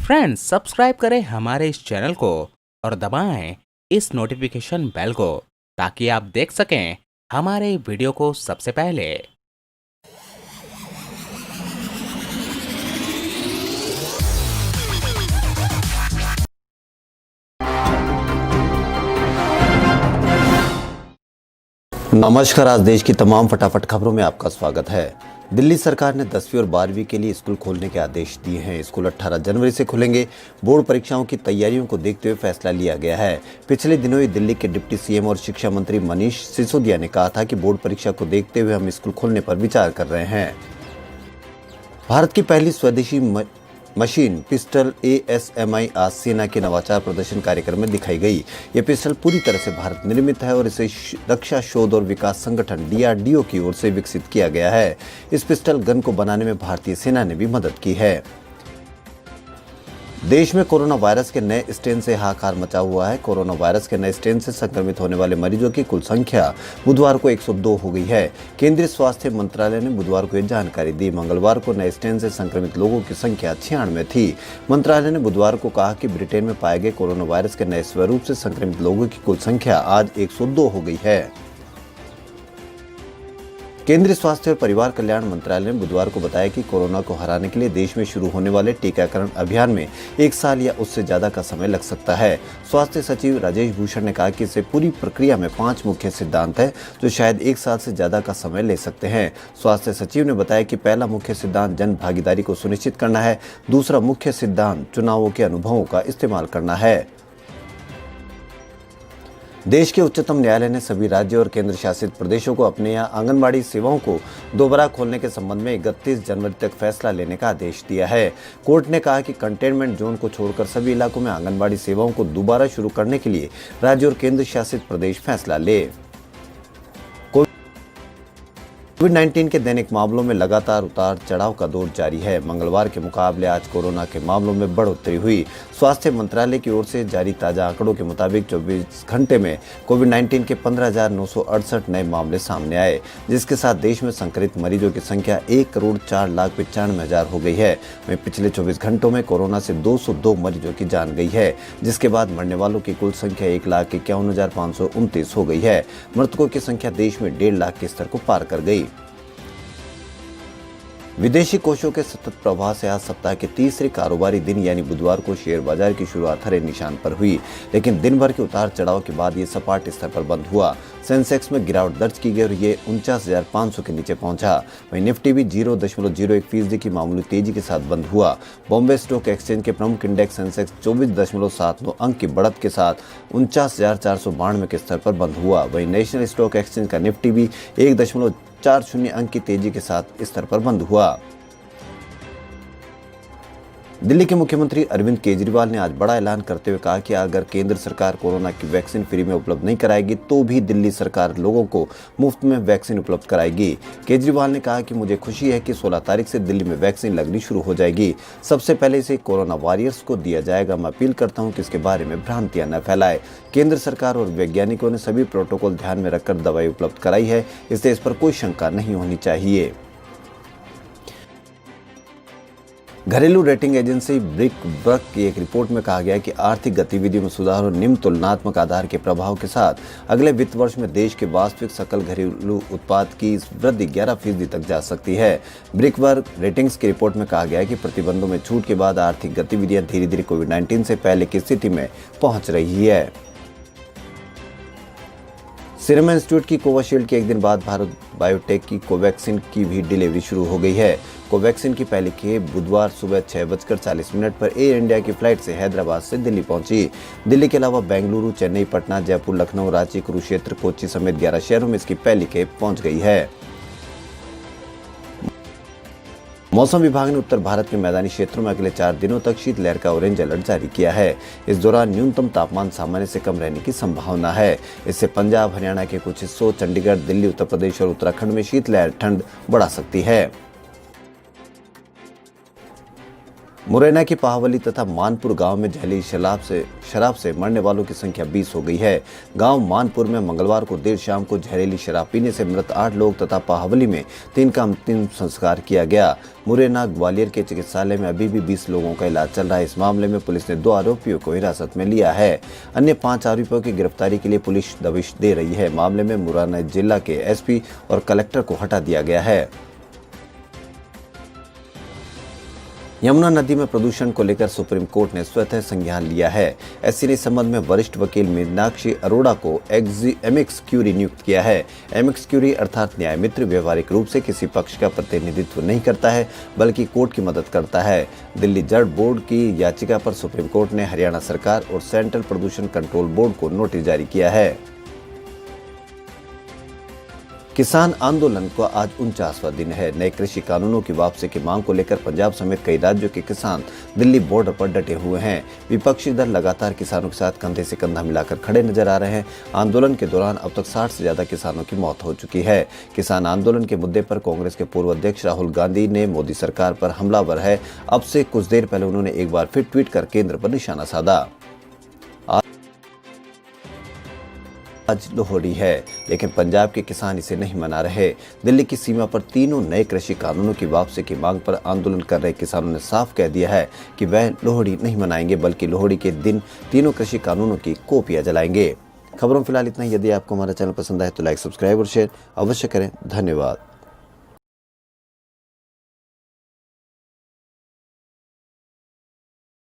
Friends subscribe करें हमारे इस चैनल को और दबाएं इस नोटिफिकेशन बेल को ताकि आप देख सकें हमारे वीडियो को सबसे पहले। नमस्कार। आज देश की तमाम फटाफट खबरों में आपका स्वागत है। दिल्ली सरकार ने 10वीं और 12वीं के लिए स्कूल खोलने के आदेश दिए हैं। स्कूल 18 जनवरी से खुलेंगे। बोर्ड परीक्षाओं की तैयारियों को देखते हुए फैसला लिया गया है। पिछले दिनों ही दिल्ली के डिप्टी सीएम और शिक्षा मंत्री मनीष सिसोदिया ने कहा था कि बोर्ड परीक्षा को देखते हुए हम स्कूल खोलने पर विचार कर रहे हैं। भारत की पहली स्वदेशी मशीन पिस्टल ASMI आज सेना के नवाचार प्रदर्शन कार्यक्रम में दिखाई गई। यह पिस्टल पूरी तरह से भारत निर्मित है और इसे रक्षा शोध और विकास संगठन DRDO की ओर से विकसित किया गया है। इस पिस्टल गन को बनाने में भारतीय सेना ने भी मदद की है। देश में कोरोना वायरस के नए स्ट्रेन से हाहाकार मचा हुआ है। कोरोना वायरस के नए स्ट्रेन से संक्रमित होने वाले मरीजों की कुल संख्या बुधवार को 102 हो गई है। केंद्रीय स्वास्थ्य मंत्रालय ने बुधवार को यह जानकारी दी। मंगलवार को नए स्ट्रेन से संक्रमित लोगों की संख्या 96 थी। मंत्रालय ने बुधवार को कहा कि ब्रिटेन में पाए गए कोरोना वायरस के नए स्वरूप से संक्रमित लोगों की कुल संख्या आज 102 हो गई है। केंद्रीय स्वास्थ्य और परिवार कल्याण मंत्रालय ने बुधवार को बताया कि कोरोना को हराने के लिए देश में शुरू होने वाले टीकाकरण अभियान में 1 साल या उससे ज्यादा का समय लग सकता है। स्वास्थ्य सचिव राजेश भूषण ने कहा कि इसे पूरी प्रक्रिया में 5 मुख्य सिद्धांत हैं जो शायद 1 साल से ज्यादा का समय ले सकते हैं। स्वास्थ्य सचिव ने बताया कि पहला मुख्य सिद्धांत जन भागीदारी को सुनिश्चित करना है। दूसरा मुख्य सिद्धांत चुनावों के अनुभवों का इस्तेमाल करना है। देश के उच्चतम न्यायालय ने सभी राज्यों और केंद्र शासित प्रदेशों को अपने यहाँ आंगनबाड़ी सेवाओं को दोबारा खोलने के संबंध में 31 जनवरी तक फैसला लेने का आदेश दिया है। कोर्ट ने कहा कि कंटेनमेंट जोन को छोड़कर सभी इलाकों में आंगनबाड़ी सेवाओं को दोबारा शुरू करने के लिए राज्य और केंद्र शासित प्रदेश फैसला ले। कोविड-19 के दैनिक मामलों में लगातार उतार चढ़ाव का दौर जारी है। मंगलवार के मुकाबले आज कोरोना के मामलों में बढ़ोतरी हुई। स्वास्थ्य मंत्रालय की ओर से जारी ताजा आंकड़ों के मुताबिक 24 घंटे में कोविड-19 के 15,968 नए मामले सामने आए, जिसके साथ देश में संक्रमित मरीजों की संख्या 1,04,95,000 हो गई है। वहीं पिछले 24 घंटों में कोरोना से 202 मरीजों की जान गई है, जिसके बाद मरने वालों की कुल संख्या 1,51,529 हो गई है। मृतकों की संख्या देश में 1.5 लाख के स्तर को पार कर गई। विदेशी कोषों के सतत प्रवाह से आज सप्ताह के तीसरे कारोबारी दिन यानी बुधवार को शेयर बाजार की शुरुआत हरे निशान पर हुई, लेकिन दिन भर के उतार चढ़ाव के बाद ये सपाट स्तर पर बंद हुआ। सेंसेक्स में गिरावट दर्ज की गई और ये 49,500 के नीचे पहुंचा। वहीं निफ्टी भी 0.01% की मामूली तेजी के साथ बंद हुआ। बॉम्बे स्टॉक एक्सचेंज के प्रमुख इंडेक्स सेंसेक्स 24.79 अंक की बढ़त के साथ 49,492 के स्तर पर बंद हुआ। वहीं नेशनल स्टॉक एक्सचेंज का निफ्टी भी 1.40 अंक की तेजी के साथ स्तर पर बंद हुआ। दिल्ली के मुख्यमंत्री अरविंद केजरीवाल ने आज बड़ा ऐलान करते हुए कहा कि अगर केंद्र सरकार कोरोना की वैक्सीन फ्री में उपलब्ध नहीं कराएगी तो भी दिल्ली सरकार लोगों को मुफ्त में वैक्सीन उपलब्ध कराएगी। केजरीवाल ने कहा कि मुझे खुशी है कि 16 तारीख से दिल्ली में वैक्सीन लगनी शुरू हो जाएगी। सबसे पहले इसे कोरोना वॉरियर्स को दिया जाएगा। मैं अपील करता हूं कि इसके बारे में भ्रांतियां न फैलाएं। केंद्र सरकार और वैज्ञानिकों ने सभी प्रोटोकॉल ध्यान में रखकर दवाई उपलब्ध कराई है, इसलिए इस पर कोई शंका नहीं होनी चाहिए। घरेलू रेटिंग एजेंसी ब्रिकबर्ग की एक रिपोर्ट में कहा गया है कि आर्थिक गतिविधियों में सुधार और निम्न तुलनात्मक आधार के प्रभाव के साथ अगले वित्त वर्ष में देश के वास्तविक सकल घरेलू उत्पाद की वृद्धि 11% तक जा सकती है। ब्रिकबर्ग रेटिंग्स की रिपोर्ट में कहा गया है कि प्रतिबंधों में छूट के बाद आर्थिक गतिविधियां धीरे धीरे कोविड-19 से पहले की स्थिति में पहुंच रही है। सीरम इंस्टीट्यूट की कोविशील्ड के एक दिन बाद भारत बायोटेक की कोवैक्सीन की भी डिलीवरी शुरू हो गई है। कोवैक्सीन की पहली खेप बुधवार सुबह 6:40 पर एयर इंडिया की फ्लाइट से हैदराबाद से दिल्ली पहुंची। दिल्ली के अलावा बेंगलुरु, चेन्नई, पटना, जयपुर, लखनऊ, रांची, कुरुक्षेत्र, कोच्चि समेत 11 शहरों में इसकी पहली खेप पहुंच गई है। मौसम विभाग ने उत्तर भारत के मैदानी क्षेत्रों में अगले 4 दिनों तक शीतलहर का ऑरेंज अलर्ट जारी किया है। इस दौरान न्यूनतम तापमान सामान्य से कम रहने की संभावना है। इससे पंजाब, हरियाणा के कुछ हिस्सों, चंडीगढ़, दिल्ली, उत्तर प्रदेश और उत्तराखंड में शीतलहर ठंड बढ़ा सकती है। मुरैना की पाहावली तथा मानपुर गांव में जहरीली शराब से मरने वालों की संख्या 20 हो गई है। गांव मानपुर में मंगलवार को देर शाम को जहरीली शराब पीने से मृत 8 लोग तथा पाहावली में 3 का अंतिम संस्कार किया गया। मुरैना ग्वालियर के चिकित्सालय में अभी भी 20 लोगों का इलाज चल रहा है। इस मामले में पुलिस ने 2 आरोपियों को हिरासत में लिया है। अन्य 5 आरोपियों की गिरफ्तारी के लिए पुलिस दबिश दे रही है। मामले में मुरैना जिला के एसपी और कलेक्टर को हटा दिया गया है। यमुना नदी में प्रदूषण को लेकर सुप्रीम कोर्ट ने स्वतः संज्ञान लिया है। एससी ने इस संबंध में वरिष्ठ वकील मीनाक्षी अरोड़ा को एमिक्स क्यूरी नियुक्त किया है। एमिक्स क्यूरी अर्थात न्याय मित्र व्यवहारिक रूप से किसी पक्ष का प्रतिनिधित्व नहीं करता है, बल्कि कोर्ट की मदद करता है। दिल्ली जल बोर्ड की याचिका पर सुप्रीम कोर्ट ने हरियाणा सरकार और सेंट्रल प्रदूषण कंट्रोल बोर्ड को नोटिस जारी किया है। किसान आंदोलन का आज 49वां दिन है। नए कृषि कानूनों की वापसी की मांग को लेकर पंजाब समेत कई राज्यों के किसान दिल्ली बॉर्डर पर डटे हुए हैं। विपक्षी दल लगातार किसानों के साथ कंधे से कंधा मिलाकर खड़े नजर आ रहे हैं। आंदोलन के दौरान अब तक 60 से ज्यादा किसानों की मौत हो चुकी है। किसान आंदोलन के मुद्दे पर कांग्रेस के पूर्व अध्यक्ष राहुल गांधी ने मोदी सरकार पर हमलावर है। अब से कुछ देर पहले उन्होंने एक बार फिर ट्वीट कर केंद्र पर निशाना साधा। आज लोहड़ी है, लेकिन पंजाब के किसान इसे नहीं मना रहे। दिल्ली की सीमा पर तीनों नए कृषि कानूनों की वापसी की मांग पर आंदोलन कर रहे किसानों ने साफ कह दिया है कि वह लोहड़ी नहीं मनाएंगे, बल्कि लोहड़ी के दिन तीनों कृषि कानूनों की कॉपियां जलाएंगे। खबरों में फिलहाल इतना ही। यदि आपको हमारा चैनल पसंद आए तो लाइक, सब्सक्राइब और शेयर अवश्य करें। धन्यवाद।